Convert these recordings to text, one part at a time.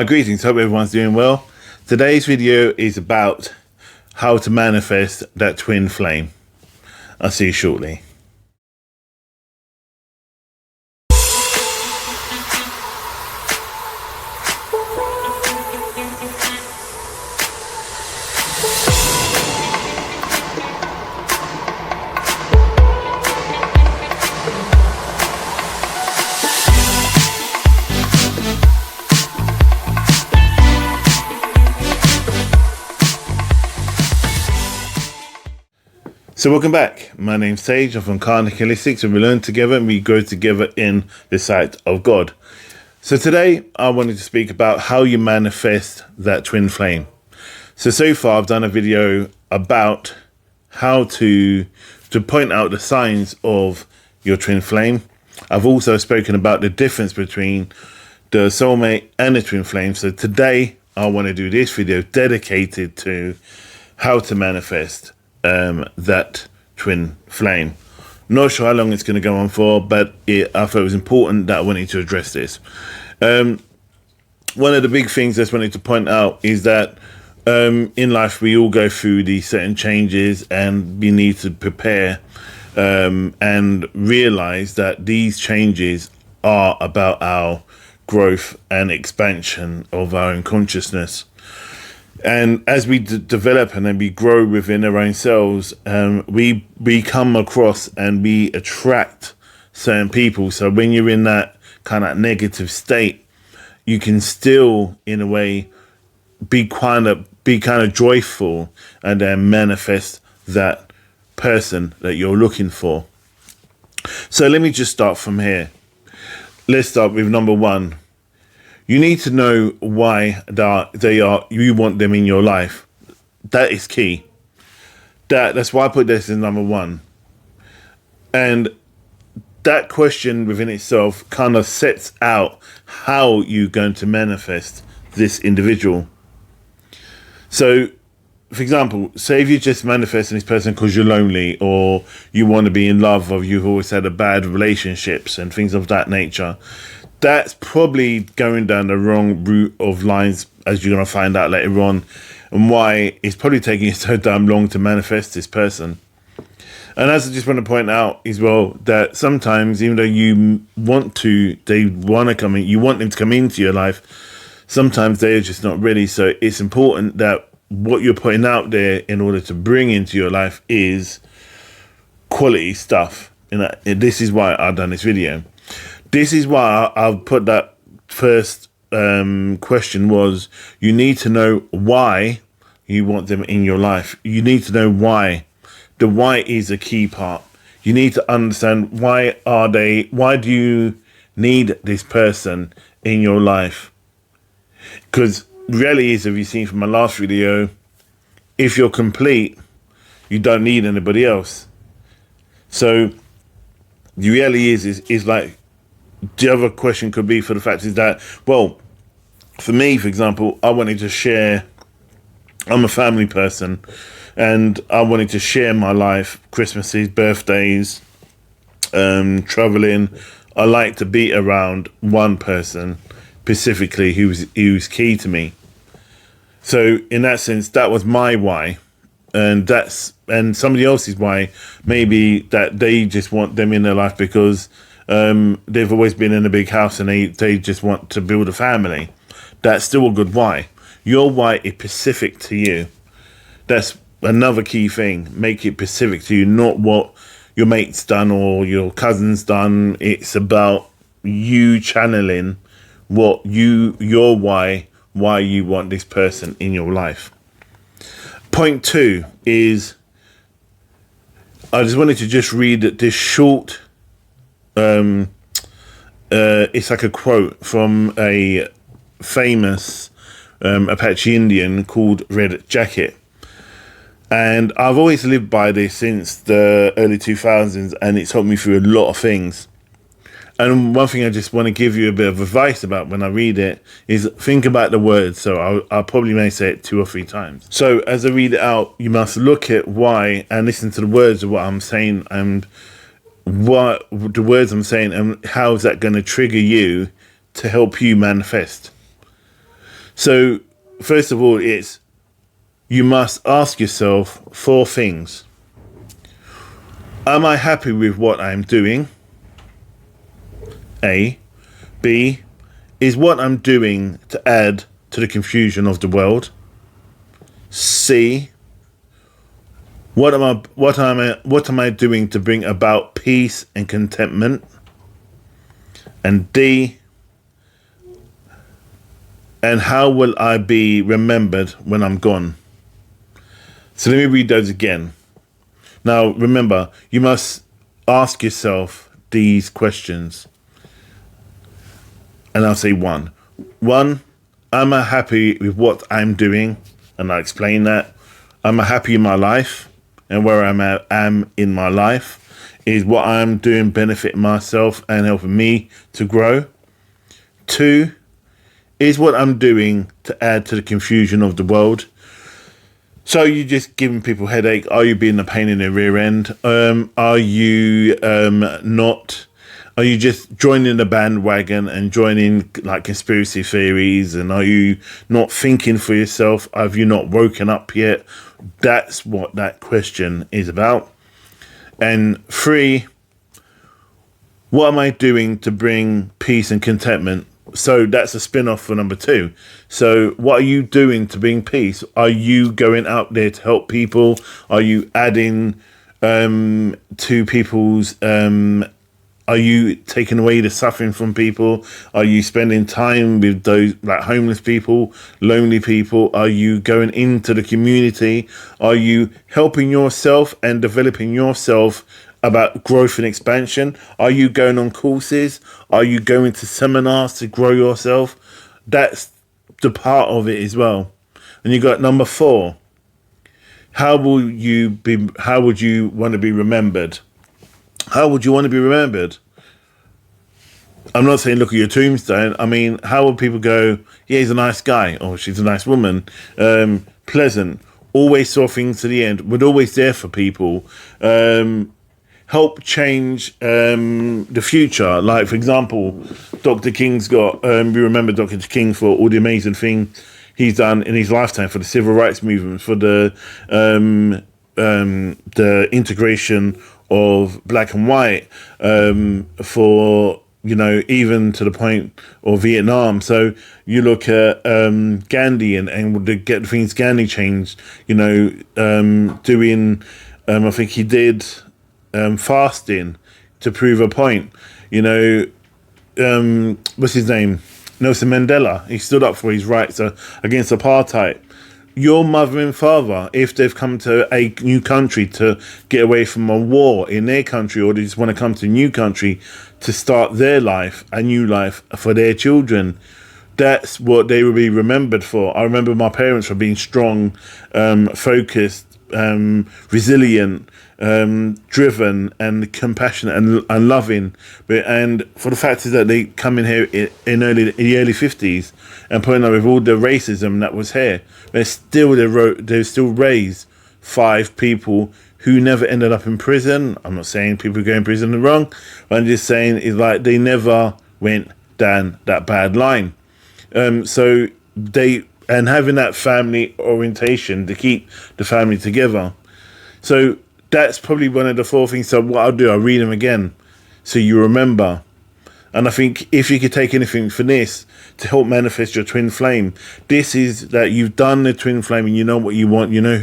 Greetings, hope everyone's doing well. Today's video is about how to manifest that twin flame. I'll see you shortly. So welcome back. My name's Sage. I'm from Contentment, and we learn together and we grow together in the sight of God. So today I wanted to speak about how you manifest that twin flame. So far I've done a video about how to point out the signs of your twin flame. I've also spoken about the difference between the soulmate and the twin flame. So today I want to do this video dedicated to how to manifest that twin flame. Not sure how long it's going to go on for, but I thought it was important that I wanted to address this. One of the big things I just wanted to point out is that in life we all go through these certain changes, and we need to prepare and realize that these changes are about our growth and expansion of our own consciousness. And as we develop and then we grow within our own selves, we come across and we attract certain people. So when you're in that kind of negative state, you can still, in a way, be kind of joyful and then manifest that person that you're looking for. So let me just start from here. Let's start with number one. You need to know why you want them in your life. That is key. That's why I put this as number one. And that question within itself kind of sets out how you're going to manifest this individual. So, for example, say if you're just manifesting this person because you're lonely, or you want to be in love, or you've always had a bad relationships and things of that nature, that's probably going down the wrong route of lines, as you're going to find out later on, and why it's probably taking you so damn long to manifest this person. And as I just want to point out as well, that sometimes, even though you want them to come into your life, sometimes they're just not ready. So it's important that what you're putting out there in order to bring into your life is quality stuff. And this is why I've done this video. This is why I'll put that first question was, you need to know why you want them in your life. You need to know why. The why is a key part. You need to understand why do you need this person in your life? Because the reality is, if you've seen from my last video, if you're complete, you don't need anybody else. So the reality is like, the other question could be for the fact is that, well, for me, for example, I wanted to share, I'm a family person, and I wanted to share my life, Christmases, birthdays, traveling. I like to be around one person specifically who's key to me. So in that sense, that was my why. And somebody else's why, maybe that they just want them in their life because they've always been in a big house and they just want to build a family. That's still a good why. Your why is specific to you. That's another key thing. Make it specific to you, not what your mate's done or your cousin's done. It's about you channeling your why you want this person in your life. Point two is, I just wanted to just read this short, it's like a quote from a famous Apache Indian called Red Jacket. And I've always lived by this since the early 2000s, and it's helped me through a lot of things. And one thing I just want to give you a bit of advice about when I read it is think about the words. So I'll probably may say it 2 or 3 times. So as I read it out, you must look at why and listen to the words of what I'm saying and what the words I'm saying and how is that going to trigger you to help you manifest. So, first of all, you must ask yourself 4 things. Am I happy with what I'm doing? A. B. Is what I'm doing to add to the confusion of the world? C. What am I doing to bring about peace and contentment? And D. And how will I be remembered when I'm gone? So let me read those again. Now, remember, you must ask yourself these questions. And I'll say 1. 1, am I happy with what I'm doing? And I'll explain that. Am I happy in my life? And where am in my life? Is what I'm doing benefiting myself and helping me to grow? 2, is what I'm doing to add to the confusion of the world? So are you just giving people headache? Are you being a pain in the rear end? Are you not? Are you just joining the bandwagon and joining like conspiracy theories? And are you not thinking for yourself? Have you not woken up yet? That's what that question is about. And 3, what am I doing to bring peace and contentment? So that's a spin-off for number 2. So what are you doing to bring peace? Are you going out there to help people? Are you adding to people's... are you taking away the suffering from people? Are you spending time with those like homeless people, lonely people? Are you going into the community? Are you helping yourself and developing yourself about growth and expansion? Are you going on courses? Are you going to seminars to grow yourself? That's the part of it as well. And you got number 4. How would you want to be remembered? How would you want to be remembered? I'm not saying look at your tombstone. I mean, how would people go, yeah, he's a nice guy, or she's a nice woman, pleasant, always saw things to the end, was always there for people, help change the future. Like, for example, Dr. King's got, we remember Dr. King for all the amazing things he's done in his lifetime for the civil rights movement, for the integration of black and white, for, you know, even to the point of Vietnam. So you look at Gandhi and to get things Gandhi changed, you know, doing, I think he did fasting to prove a point. You know, what's his name? Nelson Mandela. He stood up for his rights against apartheid. Your mother and father, if they've come to a new country to get away from a war in their country, or they just want to come to a new country to start their life, a new life for their children, that's what they will be remembered for. I remember my parents for being strong, focused, resilient, driven and compassionate and loving. And for the fact is that they come in here in the early 50s and putting up with all the racism that was here, they still raised 5 people who never ended up in prison. I'm not saying people go in prison are wrong. I'm just saying is like they never went down that bad line. So and having that family orientation to keep the family together. So that's probably one of the 4 things. So what I'll do, I'll read them again so you remember. And I think if you could take anything from this to help manifest your twin flame, this is that you've done the twin flame and you know what you want, you know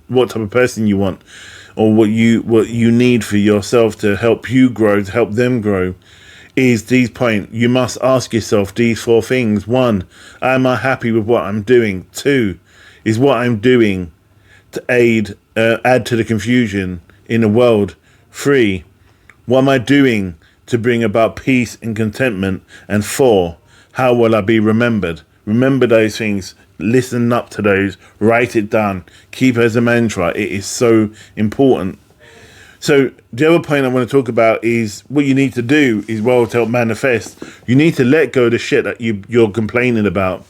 what type of person you want, or what you need for yourself to help you grow, to help them grow. Is these points. You must ask yourself these 4 things. 1, am I happy with what I'm doing? 2, is what I'm doing to add to the confusion in the world? 3, what am I doing to bring about peace and contentment? And 4, how will I be remembered? Remember those things. Listen up to those. Write it down. Keep it as a mantra. It is so important. So the other point I want to talk about is what you need to do is, well, to help manifest. You need to let go of the shit that you're complaining about.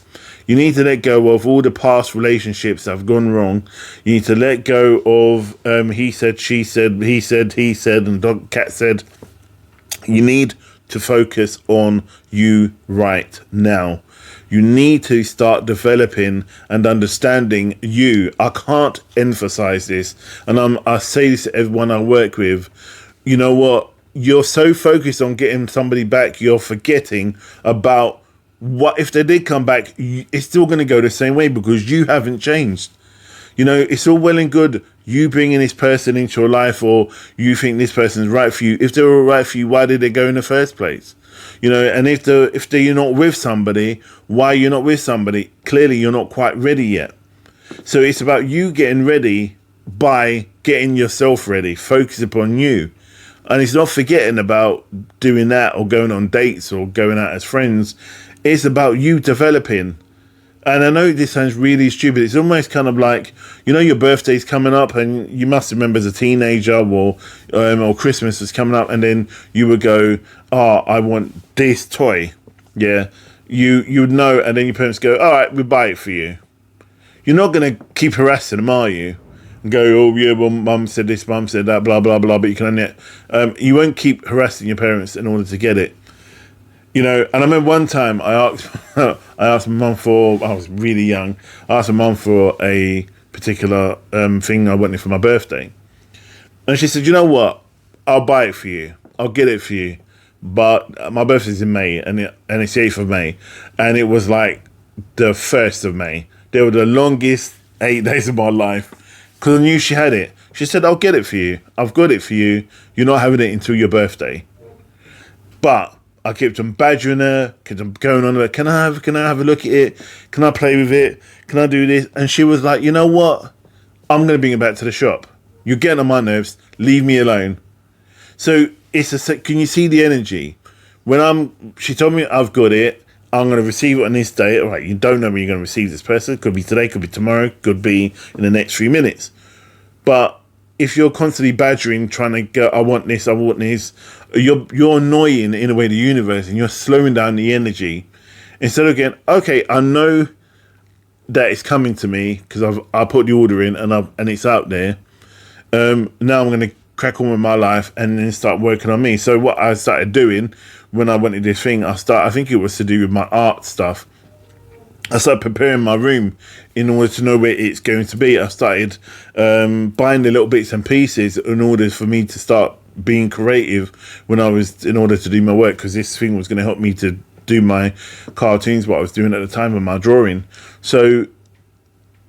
You need to let go of all the past relationships that have gone wrong. You need to let go of he said, she said, he said, and dog cat said. You need to focus on you right now. You need to start developing and understanding you. I can't emphasize this, and I say this to everyone I work with. You know what? You're so focused on getting somebody back, you're forgetting about what if they did come back. It's still going to go the same way because you haven't changed. You know, it's all well and good you bringing this person into your life, or you think this person's right for you. If they were right for you, why did they go in the first place? You know, and if you're not with somebody, why you're not with somebody? Clearly, you're not quite ready yet. So it's about you getting ready by getting yourself ready. Focus upon you. And it's not forgetting about doing that or going on dates or going out as friends. It's about you developing. And I know this sounds really stupid. It's almost kind of like, you know, your birthday's coming up and you must remember as a teenager or Christmas is coming up, and then you would go, oh, I want this toy. Yeah. You would know, and then your parents go, all right, we'll buy it for you. You're not going to keep harassing them, are you? And go, oh, yeah, well, mum said this, mum said that, blah, blah, blah, but you can only... you won't keep harassing your parents in order to get it. You know, and I remember one time I asked my mum for, I was really young, I asked my mum for a particular thing I wanted for my birthday. And she said, you know what, I'll buy it for you. I'll get it for you. But my birthday's in May, and it's the 8th of May. And it was like the 1st of May. They were the longest 8 days of my life. Because I knew she had it. She said, I'll get it for you. I've got it for you. You're not having it until your birthday. But I kept on badgering her, kept on going on her. Can I have a look at it? Can I play with it? Can I do this? And she was like, you know what? I'm going to bring it back to the shop. You're getting on my nerves. Leave me alone. So can you see the energy? She told me I've got it. I'm going to receive it on this day. All right, you don't know when you're going to receive this person. Could be today, could be tomorrow, could be in the next 3 minutes. But if you're constantly badgering, trying to go, I want this, you're annoying in a way the universe, and you're slowing down the energy. Instead of going, okay, I know that it's coming to me because I put the order in and it's out there. Now I'm going to crack on with my life and then start working on me. So what I started doing when I wanted this thing, I think it was to do with my art stuff. I started preparing my room in order to know where it's going to be. I started buying the little bits and pieces in order for me to start being creative in order to do my work, because this thing was going to help me to do my cartoons, what I was doing at the time, and my drawing. So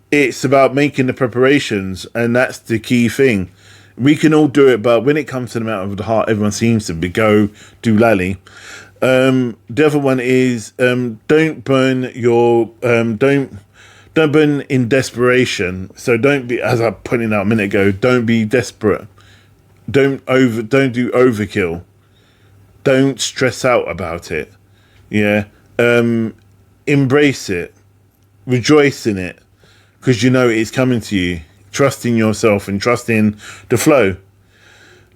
it's about making the preparations, and that's the key thing. We can all do it, but when it comes to the matter of the heart, everyone seems to go do lally. The other one is don't burn in desperation. So don't be, as I pointed out a minute ago, don't be desperate. Don't do overkill. Don't stress out about it. Yeah. Embrace it. Rejoice in it, because you know it's coming to you. Trust in yourself and trust in the flow.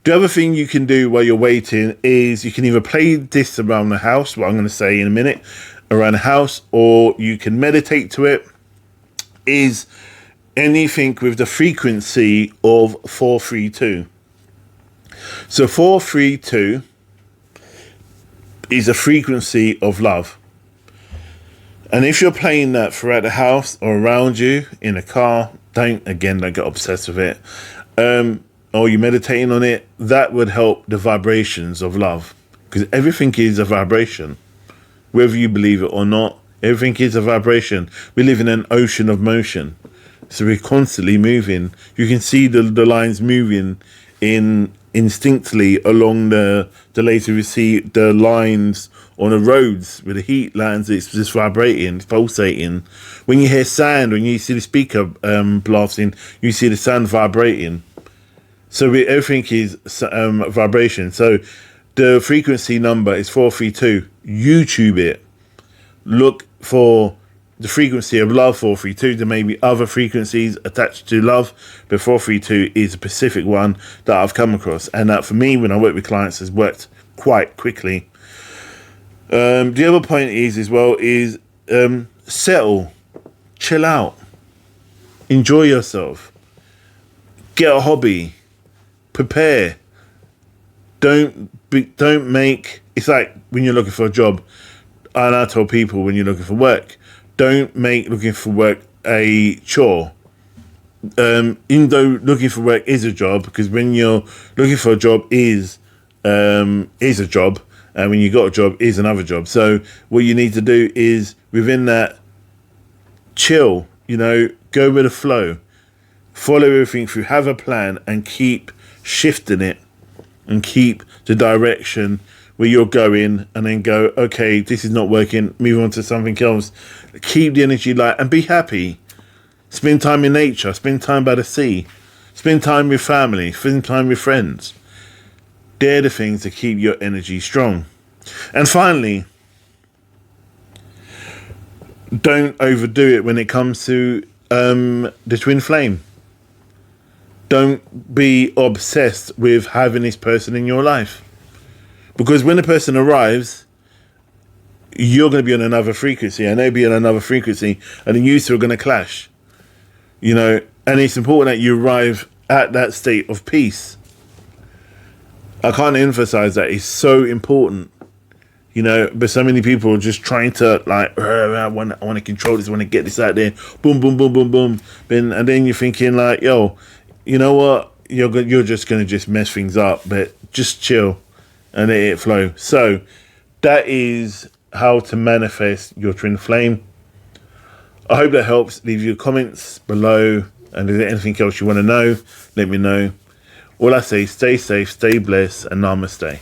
The other thing you can do while you're waiting is you can either play this around the house, what I'm going to say in a minute, around the house, or you can meditate to it. Is anything with the frequency of 432. So 432 is a frequency of love. And if you're playing that throughout the house or around you, in a car, don't get obsessed with it. Or you're meditating on it, that would help the vibrations of love. Because everything is a vibration. Whether you believe it or not, everything is a vibration. We live in an ocean of motion. So we're constantly moving. You can see the lines moving instinctively along the later we see the lines on the roads with the heat lands. It's just vibrating, it's pulsating. When you hear sound, when you see the speaker blasting, you see the sound vibrating. So everything is vibration. So the frequency number is 432. YouTube it. Look for the frequency of love, 432. There may be other frequencies attached to love, but 432 is a specific one that I've come across. And that for me, when I work with clients, has worked quite quickly. The other point is settle, chill out, enjoy yourself, get a hobby, prepare. Don't make, it's like when you're looking for a job, and I tell people when you're looking for work, Don't make looking for work a chore. Even though looking for work is a job, because when you're looking for a job is a job, and when you got a job is another job. So what you need to do is within that, chill, go with the flow, follow everything through, have a plan, and keep shifting it, and keep the direction where you're going, and then go, okay, this is not working, move on to something else. Keep the energy light and be happy. Spend time in nature, spend time by the sea, spend time with family, spend time with friends. They're the things that keep your energy strong. And finally, don't overdo it when it comes to the twin flame. Don't be obsessed with having this person in your life. Because when the person arrives, you're going to be on another frequency, and they'll be on another frequency, and then you two are going to clash. And it's important that you arrive at that state of peace. I can't emphasize that. It's so important. But so many people are just trying to I want to control this, I want to get this out there. Boom, boom, boom, boom, boom. And then you're thinking yo, you know what? You're just going to just mess things up, but just chill and let it flow. So that is how to manifest your twin flame. I hope that helps. Leave your comments below, and if there's anything else you want to know, let me know. All I say, stay safe, stay blessed, and namaste.